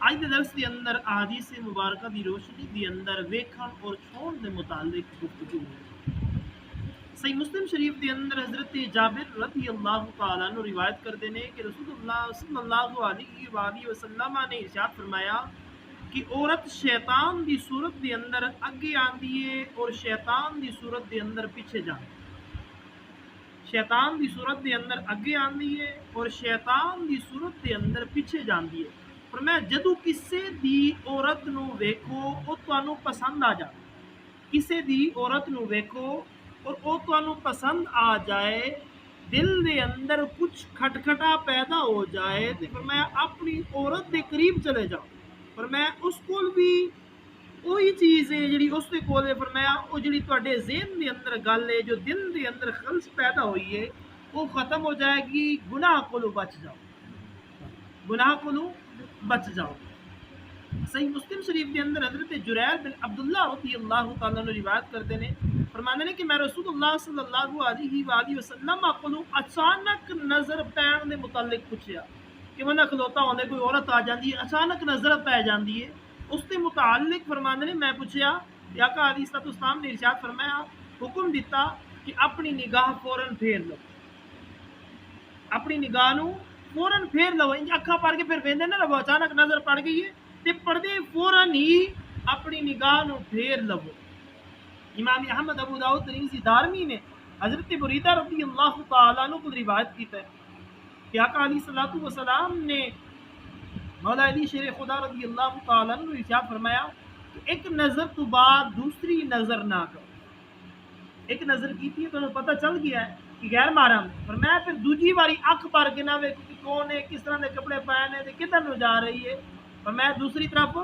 اج دے درس کے اندر احادیث مبارکہ دی روشنی دے اندر ویکھن اور چھوڑ دے متعلق گفتگو ہے۔ صحیح مسلم شریف دے اندر حضرت جابر رضی اللہ تعالیٰ عنہ روایت کرتے ہیں کہ رسول اللہ صلی اللہ علیہ وآلہ وسلم نے ارشاد فرمایا کہ عورت شیطان دی صورت دے اندر اگے آندی ہے اور شیطان دی صورت دے اندر پیچھے جاندی ہے۔ شیطان دی صورت دے اندر اگے آندی ہے اور شیطان دی صورت دے اندر پیچھے جاندی ہے۔ فرمایا جدو کسے دی عورت نو ویکھو او تانوں پسند آ جائے، کسے دی عورت نو ویکھو اور او تانوں پسند آ جائے، دل دے اندر کچھ کھٹکھٹا پیدا ہو جائے تو فرمایا اپنی عورت دے قریب چلے جاؤ۔ فرمایا اس کول بھی وہی چیز ہے جڑی اس دے کول ہے، فرمایا وہ جڑی تواڈے ذہن دے اندر گل ہے، جو دل دے اندر خلش پیدا ہوئی ہے، وہ ختم ہو جائے گی، گناہ کولو بچ جاؤ، گناہ کولو بچ جاؤ۔ صحیح مسلم شریف کے اندر حضرت جریر بن عبداللہ رضی اللہ تعالیٰ نے روایت کرتے ہیں، فرماتے ہیں کہ میں رسول اللہ صلی اللہ علیہ وآلہ وسلم کو اچانک نظر پین کے متعلق پوچھا کہ بندہ کھلوتا ہونے کوئی عورت آ جاتی ہے، اچانک نظر پی جاتی ہے، اس کے متعلق فرماتے ہیں میں پوچھا یا کہ علیہ الصلوۃ والسلام نے ارشاد فرمایا، حکم دیتا کہ اپنی نگاہ فوراً پھیر لو، اپنی نگاہ نو فوراً پھیر لو، اکھاں پڑھ کے پھر ویندے نہ رہو، اچانک نظر پڑ گئی ہے تے پردے فوراً ہی اپنی نگاہ نو پھیر لو۔ امام احمد، ابو داؤد، ترمذی، دارمی نے حضرت بریدہ رضی اللہ تعالیٰ عنہ کو روایت کیتا ہے کہ آقا علیہ الصلوۃ والسلام نے مولا علی شیر خدا رضی اللہ تعالیٰ عنہ ارشاد فرمایا کہ ایک نظر تو بعد دوسری نظر نہ کرو۔ ایک نظر کی تھی تو پتہ چل گیا ہے کہ غیر محرم، فرمایا پھر دوسری باری اکھ پر کے نہ ویکھو کہ کون ہے، کس طرح کے کپڑے پائے ہیں تے کدھر نو جا رہی ہے، فرمایا دوسری طرف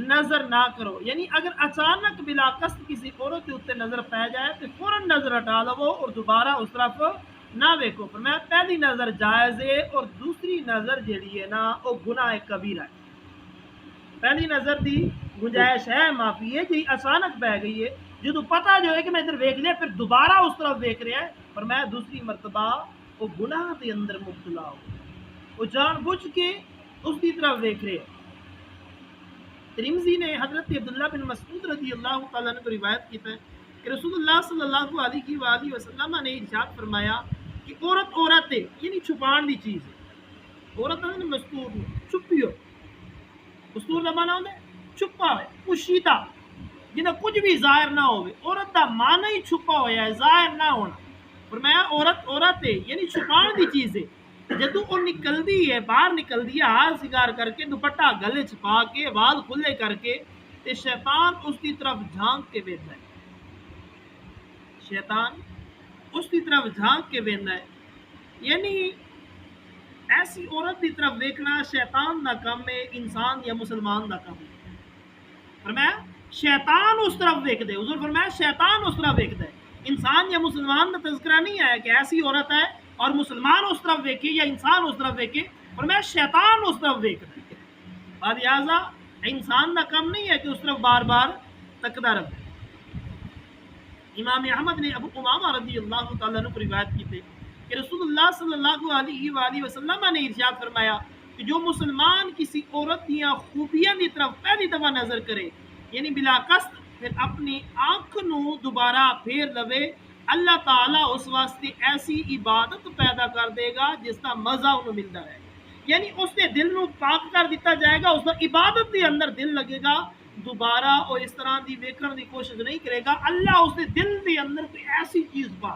نظر نہ کرو۔ یعنی اگر اچانک بلا قصد کسی عورت کے اوپر نظر پہ جائے تو فوراً نظر ہٹا لو اور دوبارہ اس طرف نہ ویکھو۔ فرمایا پہلی نظر جائز ہے اور دوسری نظر جیڑی ہے نا وہ گناہ کبیرہ ہے۔ پہلی نظر دی گنجائش ہے، معافی ہے، جی اچانک بہ گئی ہے، جدو پتہ جو ہے کہ میں ادھر ویکھ لیا پھر دوبارہ اس طرف ویکھ رہا ہے، فرمایا دوسری مرتبہ وہ گناہ کے اندر مبتلا ہو، وہ جان بوجھ کے اس کی طرف ویکھ رہے ہیں۔ ترمذی نے حضرت عبداللہ بن مسعود رضی اللہ تعالیٰ عنہ کو روایت کیتا ہے کہ رسول اللہ صلی اللہ علیہ وآلہ وسلم نے ارشاد فرمایا کہ عورت ہے، یعنی چھپان دی چیز ہے، عورت ہے مستور چھپی ہو، مستور کا معنی ہوتا ہے چھپا ہے، پوشیدہ، جنہیں کچھ بھی ظاہر نہ ہوئے، عورت کا معنی ہی چھپا ہوا ہے، ظاہر نہ ہونا۔ فرمایا عورت ہے یعنی چھپان دی چیز ہے، جدو وہ نکلتی ہے، باہر نکلتی ہے ہار سنگار کر کے، دوپٹہ گلے چھپا کے، وال کھلے کر کے، تے شیطان اس کی طرف جھانک کے ویندا ہے، شیطان اس کی طرف جھانک کے ویندا ہے۔ یعنی ایسی عورت کی طرف ویکھنا شیطان دا کام ہے، انسان یا مسلمان دا کام ہے۔ فرمایا شیطان اس طرف ویکھ دے، حضور فرمایا شیطان اس طرف ویکھ دے، انسان یا مسلمان کا تذکرہ نہیں آیا کہ ایسی عورت ہے اور مسلمان اس طرف ویکھے یا انسان اس طرف ویکھے، فرمایا شیطان اس طرف ویکھ دے۔ لہذا انسان کا کام نہیں ہے کہ اس طرف بار بار تکدا رہے۔ امام احمد نے ابو امامہ رضی اللہ تعالیٰ عنہ کو روایت کی تھی کہ رسول اللہ صلی اللہ علیہ وآلہ وسلم نے ارشاد فرمایا کہ جو مسلمان کسی عورت دیا خوبیاں کی طرف پہلی دفعہ نظر کرے، یعنی بلا قصد، پھر اپنی آنکھ نو دوبارہ پھیر لوے، اللہ تعالیٰ اس واسطے ایسی عبادت پیدا کر دے گا جس کا مزہ انہوں ملتا ہے، یعنی اس نے دل نو پاک کر دیتا جائے گا، اس کا عبادت کے اندر دل لگے گا، دوبارہ اور اس طرح دی ویکھن دی کوشش نہیں کرے گا، اللہ اس کے دل کے اندر کوئی ایسی چیز پا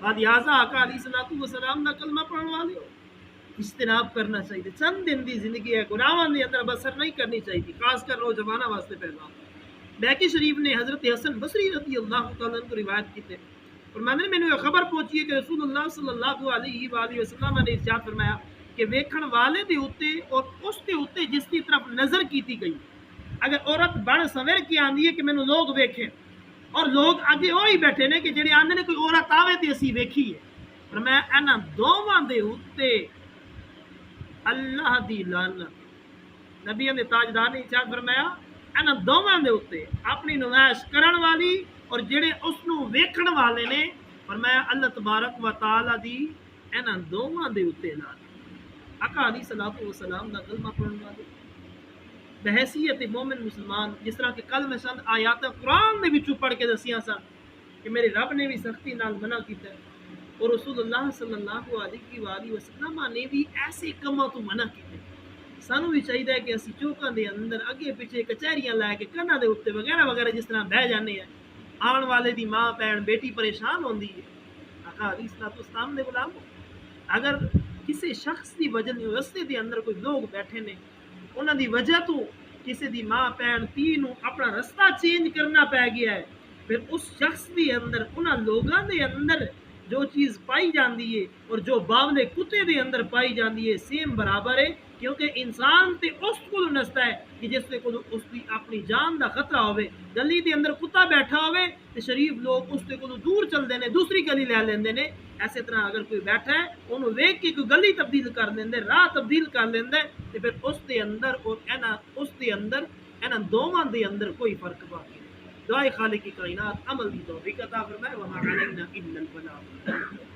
لہٰذا آقا علیہ الصلوۃ والسلام کا کلمہ پڑھنے والے ہو، اجتناب کرنا چاہیے، چند دن دی زندگی ہے، گناہاں دے اندر بسر نہیں کرنی چاہیے، خاص کر نوجوانوں واسطے پہلا۔ بیہقی شریف نے حضرت حسن بصری رضی اللہ تعالیٰ عنہ کو روایت کی تھی، فرماتے ہیں مینوں یہ خبر پہنچی ہے کہ رسول اللہ صلی اللہ علیہ وآلہ وسلم نے ارشاد فرمایا کہ ویکھن والے دے اوتے اور اس دے اوتے جس کی طرف نظر کیتی گئی، اگر عورت بڑھ سویر کی آندی ہے کہ مینوں لوگ ویکھیں، اور لوگ آگے وہی بیٹھے نے کہ جڑے آندے نے کوئی عورت آوے تے اسی ویکھی ہے، فرمایا انہاں دوواں دے اوتے اللہ دی لعنت، نبیوں نے تاجدار نے ارشاد فرمایا انہاں دوواں دے اوتے اپنی نمائش کرن والی اور جڑے اس نو ویکھن والے نے، فرمایا اللہ تبارک و تعالی دی انہاں دوواں دے اوتے لعنت۔ آقا علیہ الصلوۃ والسلام دا کلمہ پڑھن والے بحیثیت مومن مسلمان، جس طرح کہ کل میں چند آیات قرآن نے وچوں پڑھ کے دسیاں سن کہ میرے رب نے بھی سختی نال منع کیتا ہے اور رسول اللہ صلی اللہ علیہ وآلہ وسلم نے بھی ایسے کماں تو منع کیتے۔ سانوں بھی چاہیے کہ اسی چوکاں دے اندر اگے پیچھے کچہریاں لے کے کناں دے اوتے وغیرہ وغیرہ جس طرح بہ جانے ہیں، آن والے دی ماں بہن بیٹی پریشان ہوندی ہے۔ آقا علیہ الصلوۃ والسلام دے غلامو، اگر کسی شخص دی وجہ نہیں رستے دے اندر کوئی لوگ بیٹھے نے، انہاں دی وجہ تو کسی دی ماں بہن تی نو اپنا رستہ چینج کرنا پی گیا ہے، پھر اس شخص دی اندر انہاں لوگاں دے اندر جو چیز پائی جاندی ہے اور جو باولے کتے دے اندر پائی جاندی ہے سیم برابر ہے، کیونکہ انسان تے اس کو نستا ہے کہ جس تے کو اس کی اپنی جان دا خطرہ ہوئے۔ گلی دے اندر کتا بیٹھا ہوئے تے شریف لوگ اس تے کو دور چل دینے، دوسری گلی لے لیندے نے۔ ایسے طرح اگر کوئی بیٹھا ہے انہوں ویکھ کے کوئی گلی تبدیل کر لیندے، راہ تبدیل کر لیندے، تے پھر اس دے اندر اور انہاں دوواں دے اندر کوئی فرق باقی نہیں۔ دعائے خالق کی کائنات عمل دی توفیق عطا فرمائے۔ وما علینا الا البلاغ۔